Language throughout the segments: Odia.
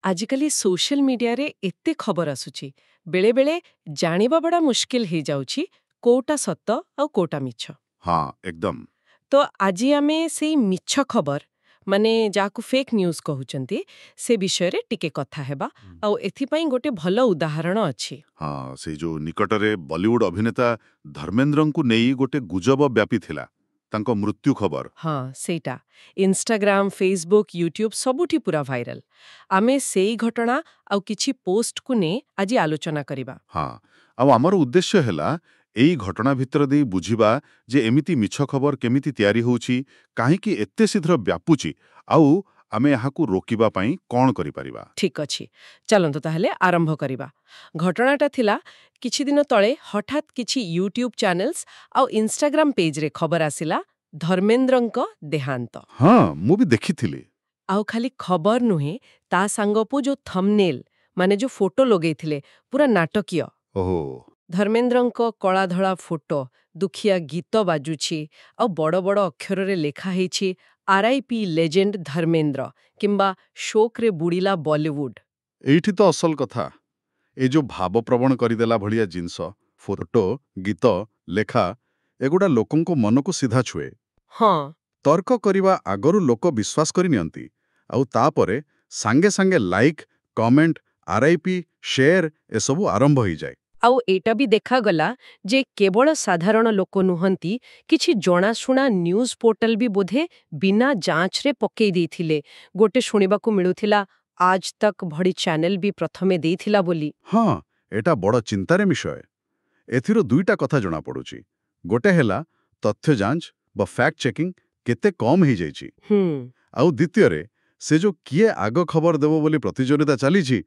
ଆଜିକାଲି ସୋସିଆଲ ମିଡିଆରେ ଏତେ ଖବର ଆସୁଛି, ବେଳେବେଳେ ଜାଣିବା ବଡ଼ା ମୁସ୍କିଲ ହେଇଯାଉଛି କୋଉଟା ସତ ଆଉ କୋଉଟା ମିଛ। ହଁ एकदम। ତ ଆଜି ଆମେ ସେଇ ମିଛ ଖବର, ମାନେ ଯାହାକୁ ଫେକ୍ ନ୍ୟୁଜ୍ କହୁଛନ୍ତି, ସେ ବିଷୟରେ ଟିକେ କଥା ହେବା। ଆଉ ଏଥିପାଇଁ ଗୋଟେ ଭଲ ଉଦାହରଣ ଅଛି। ହଁ ସେଇ ଯୋଉ ନିକଟରେ ବଲିଉଡ ଅଭିନେତା ଧର୍ମେନ୍ଦ୍ରଙ୍କୁ ନେଇ ଗୋଟେ ଗୁଜବ ବ୍ୟାପିଥିଲା, ତାଙ୍କ ମୃତ୍ୟୁ ଖବର। ହଁ ସେଇଟା ଇନଷ୍ଟାଗ୍ରାମ, ଫେସବୁକ୍, ୟୁଟ୍ୟୁବ ସବୁଠି ପୁରା ଭାଇରାଲ। ଆମେ ସେଇ ଘଟଣା ଆଉ କିଛି ପୋଷ୍ଟକୁ ନେଇ ଆଜି ଆଲୋଚନା କରିବା। ହଁ ଆଉ ଆମର ଉଦ୍ଦେଶ୍ୟ ହେଲା ଏଇ ଘଟଣା ଭିତର ଦେଇ ବୁଝିବା ଯେ ଏମିତି ମିଛ ଖବର କେମିତି ତିଆରି ହେଉଛି, କାହିଁକି ଏତେ ଶୀଘ୍ର ବ୍ୟାପୁଛି, ଆଉ ଆମେ ଏହାକୁ ରୋକିବା ପାଇଁ କ'ଣ କରିପାରିବା। ଠିକ୍ ଅଛି, ଚାଲନ୍ତୁ ତାହେଲେ ଆରମ୍ଭ କରିବା। ଘଟଣାଟା ଥିଲା କିଛି ଦିନ ତଳେ ହଠାତ୍ କିଛି ୟୁଟ୍ୟୁବ ଚ୍ୟାନେଲ୍ସ ଆଉ ଇନଷ୍ଟାଗ୍ରାମ ପେଜରେ ଖବର ଆସିଲା ଧର୍ମେନ୍ଦ୍ରଙ୍କ ଦେହାନ୍ତ। ହଁ ମୁଁ ବି ଦେଖିଥିଲି। ଆଉ ଖାଲି ଖବର ନୁହେଁ, ତା ସାଙ୍ଗକୁ ଯୋଉ ଥମ୍ବନେଲ୍, ମାନେ ଯୋଉ ଫଟୋ ଲଗେଇଥିଲେ, ପୁରା ନାଟକୀୟ। ଓହୋ। ଧର୍ମେନ୍ଦ୍ରଙ୍କ କଳାଧଳା ଫଟୋ, ଦୁଃଖିଆ ଗୀତ ବାଜୁଛି, ଆଉ ବଡ଼ ବଡ଼ ଅକ୍ଷରରେ ଲେଖା ହେଇଛି ଆର୍ଆଇପି ଲେଜେଣ୍ଡ ଧର୍ମେନ୍ଦ୍ର, କିମ୍ବା ଶୋକରେ ବୁଡ଼ିଲା ବଲିଉଡ। ଏଇଠି ତ ଅସଲ କଥା, ଏଇ ଯୋଉ ଭାବପ୍ରବଣ କରିଦେଲା ଭଳିଆ ଜିନିଷ, ଫଟୋ, ଗୀତ, ଲେଖା, ଏଗୁଡ଼ା ଲୋକଙ୍କ ମନକୁ ସିଧା ଛୁଏ। ହଁ, ତର୍କ କରିବା ଆଗରୁ ଲୋକ ବିଶ୍ୱାସ କରିନିଅନ୍ତି, ଆଉ ତାପରେ ସାଙ୍ଗେ ସାଙ୍ଗେ ଲାଇକ୍, କମେଣ୍ଟ, ଆର୍ଆଇପି, ସେୟାର ଏସବୁ ଆରମ୍ଭ ହେଇଯାଏ। ଆଉ ଏଇଟା ବି ଦେଖାଗଲା ଯେ କେବଳ ସାଧାରଣ ଲୋକ ନୁହନ୍ତି, କିଛି ଜଣାଶୁଣା ନ୍ୟୁଜ୍ ପୋର୍ଟାଲ ବି ବୋଧେ ବିନା ଯାଞ୍ଚରେ ପକେଇ ଦେଇଥିଲେ। ଗୋଟେ ଶୁଣିବାକୁ ମିଳୁଥିଲା ଆଜ ତକ୍ ଭଳି ଚ୍ୟାନେଲ ବି ପ୍ରଥମେ ଦେଇଥିଲା ବୋଲି। ହଁ ଏଟା ବଡ଼ ଚିନ୍ତାର ବିଷୟ। ଏଥିରୁ ଦୁଇଟା କଥା ଜଣାପଡ଼ୁଛି। ଗୋଟେ ହେଲା ତଥ୍ୟ ଯାଞ୍ଚ ବା ଫ୍ୟାକ୍ଟ ଚେକିଂ କେତେ କମ୍ ହେଇଯାଇଛି, ଆଉ ଦ୍ୱିତୀୟରେ ସେ ଯୋଉ କିଏ ଆଗ ଖବର ଦେବ ବୋଲି ପ୍ରତିଯୋଗିତା ଚାଲିଛି,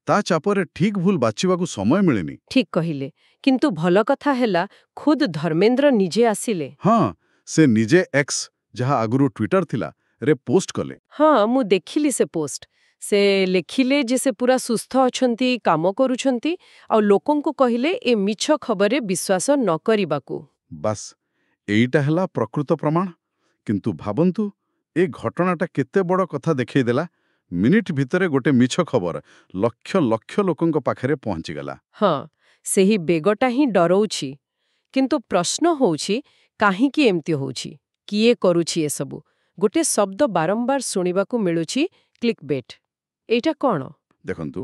ତା ଚାପରେ ଠିକ୍ ଭୁଲ ବାଛିବାକୁ ସମୟ ମିଳେନି। ଠିକ୍ କହିଲେ। କିନ୍ତୁ ଭଲ କଥା ହେଲା ଖୁଦ୍ ଧର୍ମେନ୍ଦ୍ର ନିଜେ ଆସିଲେ। ହଁ ସେ ନିଜେ ଏକ୍ସ, ଯାହା ଆଗରୁ ଟ୍ୱିଟର ଥିଲା, ରେ ପୋଷ୍ଟ କଲେ। ହଁ, ମୁଁ ଦେଖିଲି ସେ ପୋଷ୍ଟ। ସେ ଲେଖିଲେ ଯେ ସେ ପୁରା ସୁସ୍ଥ ଅଛନ୍ତି, କାମ କରୁଛନ୍ତି, ଆଉ ଲୋକଙ୍କୁ କହିଲେ ଏ ମିଛ ଖବରରେ ବିଶ୍ୱାସ ନ କରିବାକୁ। ବାସ୍, ଏଇଟା ହେଲା ପ୍ରକୃତ ପ୍ରମାଣ। କିନ୍ତୁ ଭାବନ୍ତୁ, ଏ ଘଟଣାଟା କେତେ ବଡ଼ କଥା ଦେଖେଇଦେଲା। ମିନିଟ୍ ଭିତରେ ଗୋଟେ ମିଛ ଖବର ଲକ୍ଷ ଲକ୍ଷ ଲୋକଙ୍କ ପାଖରେ ପହଞ୍ଚିଗଲା। ହଁ, ସେହି ବେଗଟା ହିଁ ଡରଉଛି। କିନ୍ତୁ ପ୍ରଶ୍ନ ହେଉଛି, କାହିଁକି ଏମିତି ହେଉଛି? କିଏ କରୁଛି ଏସବୁ? ଗୋଟେ ଶବ୍ଦ ବାରମ୍ବାର ଶୁଣିବାକୁ ମିଳୁଛି, କ୍ଲିକବେଟ୍। ଏଇଟା କ'ଣ? ଦେଖନ୍ତୁ,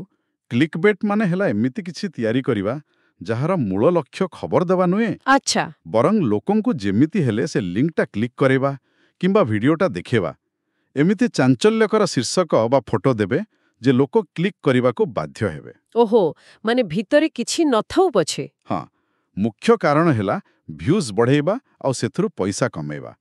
କ୍ଲିକବେଟ୍ ମାନେ ହେଲା ଏମିତି କିଛି ତିଆରି କରିବା ଯାହାର ମୂଳ ଲକ୍ଷ୍ୟ ଖବର ଦେବା ନୁହେଁ, ଆଚ୍ଛା। ବରଂ ଲୋକଙ୍କୁ ଯେମିତି ହେଲେ ସେ ଲିଙ୍କଟା କ୍ଲିକ୍ କରେଇବା କିମ୍ବା ଭିଡିଓଟା ଦେଖେଇବା। ଏମିତି ଚାଞ୍ଚଲ୍ୟକର ଶୀର୍ଷକ ବା ଫଟୋ ଦେବେ ଯେ ଲୋକ କ୍ଲିକ୍ କରିବାକୁ ବାଧ୍ୟ ହେବେ। ଓହୋ, ମାନେ ଭିତରେ କିଛି ନଥାଉ ପଛେ। ହଁ, ମୁଖ୍ୟ କାରଣ ହେଲା ଭ୍ୟୁଜ୍ ବଢ଼େଇବା ଆଉ ସେଥିରୁ ପଇସା କମେଇବା।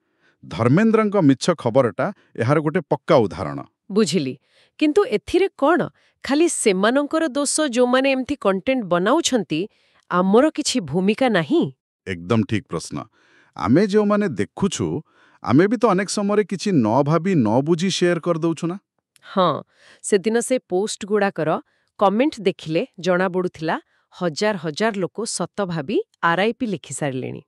ଧର୍ମେନ୍ଦ୍ରଙ୍କ ମିଛ ଖବରଟା ଏହାର ଗୋଟେ ପକ୍କା ଉଦାହରଣ। ବୁଝିଲି। କିନ୍ତୁ ଏଥିରେ କ'ଣ ଖାଲି ସେମାନଙ୍କର ଦୋଷ, ଯୋଉମାନେ ଏମିତି କଣ୍ଟେଣ୍ଟ ବନାଉଛନ୍ତି? ଆମର କିଛି ଭୂମିକା ନାହିଁ? ଏକଦମ ଠିକ୍ ପ୍ରଶ୍ନ। ଆମେ ଯେଉଁମାନେ ଦେଖୁଛୁ, ଆମେ ବି ତ ଅନେକ ସମୟରେ କିଛି ନ ଭାବି ନ ବୁଝି ସେୟାର କରିଦେଉଛୁ ନା। ହଁ, ସେଦିନ ସେ ପୋଷ୍ଟ ଗୁଡ଼ାକର କମେଣ୍ଟ ଦେଖିଲେ ଜଣାପଡ଼ୁଥିଲା ହଜାର ହଜାର ଲୋକ ସତ ଭାବି ଆର୍ଆଇପି ଲେଖିସାରିଲେଣି।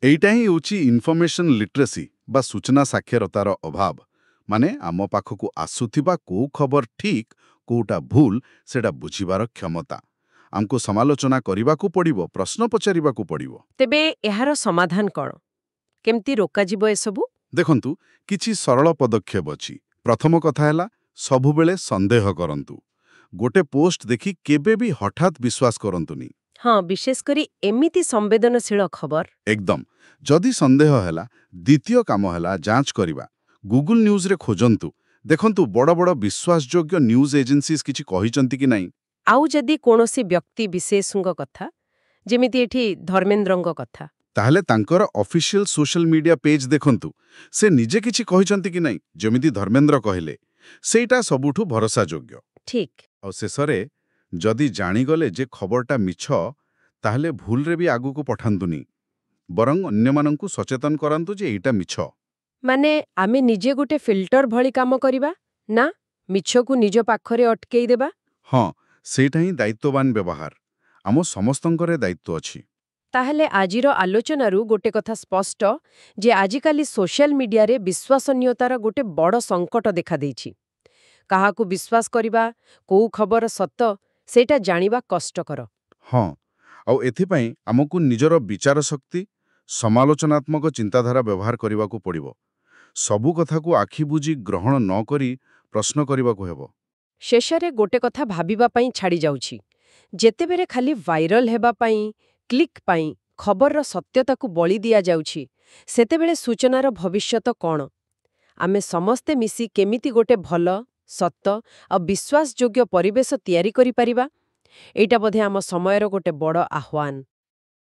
ଏଇଟା ହିଁ ହେଉଛି ଇନଫର୍ମେସନ୍ ଲିଟ୍ରେସି ବା ସୂଚନା ସାକ୍ଷରତାର ଅଭାବ। ମାନେ ଆମ ପାଖକୁ ଆସୁଥିବା କୋଉ ଖବର ଠିକ୍, କୋଉଟା ଭୁଲ, ସେଟା ବୁଝିବାର କ୍ଷମତା। ଆମକୁ ସମାଲୋଚନା କରିବାକୁ ପଡ଼ିବ, ପ୍ରଶ୍ନ ପଚାରିବାକୁ ପଡ଼ିବ। ତେବେ ଏହାର ସମାଧାନ କ'ଣ? କେମିତି ରୋକାଯିବ ଏସବୁ? ଦେଖନ୍ତୁ, କିଛି ସରଳ ପଦକ୍ଷେପ ଅଛି। ପ୍ରଥମ କଥା ହେଲା ସବୁବେଳେ ସନ୍ଦେହ କରନ୍ତୁ। ଗୋଟେ ପୋଷ୍ଟ ଦେଖି କେବେ ବି ହଠାତ୍ ବିଶ୍ୱାସ କରନ୍ତୁନି। ହଁ, ବିଶେଷ କରି ଏମିତି ସମ୍ବେଦନଶୀଳ ଖବର। ଏକଦମ। ଯଦି ସନ୍ଦେହ ହେଲା, ଦ୍ୱିତୀୟ କାମ ହେଲା ଯାଞ୍ଚ କରିବା। ଗୁଗୁଲ ନ୍ୟୁଜରେ ଖୋଜନ୍ତୁ, ଦେଖନ୍ତୁ ବଡ଼ ବଡ଼ ବିଶ୍ୱାସଯୋଗ୍ୟ ନ୍ୟୁଜ୍ ଏଜେନ୍ସିଜ୍ କିଛି କହିଛନ୍ତି କି ନାହିଁ। ଆଉ ଯଦି କୌଣସି ବ୍ୟକ୍ତି ବିଶେଷଙ୍କ କଥା, ଯେମିତି ଏଠି ଧର୍ମେନ୍ଦ୍ରଙ୍କ କଥା, ତାହେଲେ ତାଙ୍କର ଅଫିସିଆଲ ସୋଶାଲ ମିଡିଆ ପେଜ୍ ଦେଖନ୍ତୁ, ସେ ନିଜେ କିଛି କହିଛନ୍ତି କି ନାହିଁ, ଯେମିତି ଧର୍ମେନ୍ଦ୍ର କହିଲେ। ସେଇଟା ସବୁଠୁ ଭରସାଯୋଗ୍ୟ। ଠିକ୍। ଆଉ ଶେଷରେ, ଯଦି ଜାଣିଗଲେ ଯେ ଖବରଟା ମିଛ, ତାହେଲେ ଭୁଲରେ ବି ଆଗକୁ ପଠାନ୍ତୁନି, ବରଂ ଅନ୍ୟମାନଙ୍କୁ ସଚେତନ କରାନ୍ତୁ ଯେ ଏଇଟା ମିଛ। ମାନେ ଆମେ ନିଜେ ଗୋଟେ ଫିଲ୍ଟର ଭଳି କାମ କରିବା ନା, ମିଛକୁ ନିଜ ପାଖରେ ଅଟକେଇ ଦେବା? ହଁ, ସେଇଟା ହିଁ ଦାୟିତ୍ୱବାନ ବ୍ୟବହାର। ଆମ ସମସ୍ତଙ୍କର ଦାୟିତ୍ୱ ଅଛି। ତାହେଲେ ଆଜିର ଆଲୋଚନାରୁ ଗୋଟେ କଥା ସ୍ପଷ୍ଟ, ଯେ ଆଜିକାଲି ସୋସିଆଲ ମିଡିଆରେ ବିଶ୍ୱସନୀୟତାର ଗୋଟେ ବଡ଼ ସଙ୍କଟ ଦେଖାଦେଇଛି। କାହାକୁ ବିଶ୍ୱାସ କରିବା, କୋଉ ଖବର ସତ, ସେଇଟା ଜାଣିବା କଷ୍ଟକର। ହଁ, ଆଉ ଏଥିପାଇଁ ଆମକୁ ନିଜର ବିଚାର ଶକ୍ତି, ସମାଲୋଚନାତ୍ମକ ଚିନ୍ତାଧାରା ବ୍ୟବହାର କରିବାକୁ ପଡ଼ିବ। ସବୁ କଥାକୁ ଆଖି ବୁଜି ଗ୍ରହଣ ନ କରି ପ୍ରଶ୍ନ କରିବାକୁ ହେବ। ଶେଷରେ ଗୋଟେ କଥା ଭାବିବା ପାଇଁ ଛାଡ଼ିଯାଉଛି। ଯେତେବେଳେ ଖାଲି ଭାଇରାଲ ହେବା ପାଇଁ, କ୍ଲିକ୍ ପାଇଁ ଖବରର ସତ୍ୟତାକୁ ବଳି ଦିଆଯାଉଛି, ସେତେବେଳେ ସୂଚନାର ଭବିଷ୍ୟତ କ'ଣ? ଆମେ ସମସ୍ତେ ମିଶି କେମିତି ଗୋଟେ ଭଲ, ସତ ଆଉ ବିଶ୍ୱାସଯୋଗ୍ୟ ପରିବେଶ ତିଆରି କରିପାରିବା? ଏଇଟା ବୋଧେ ଆମ ସମୟର ଗୋଟେ ବଡ଼ ଆହ୍ୱାନ।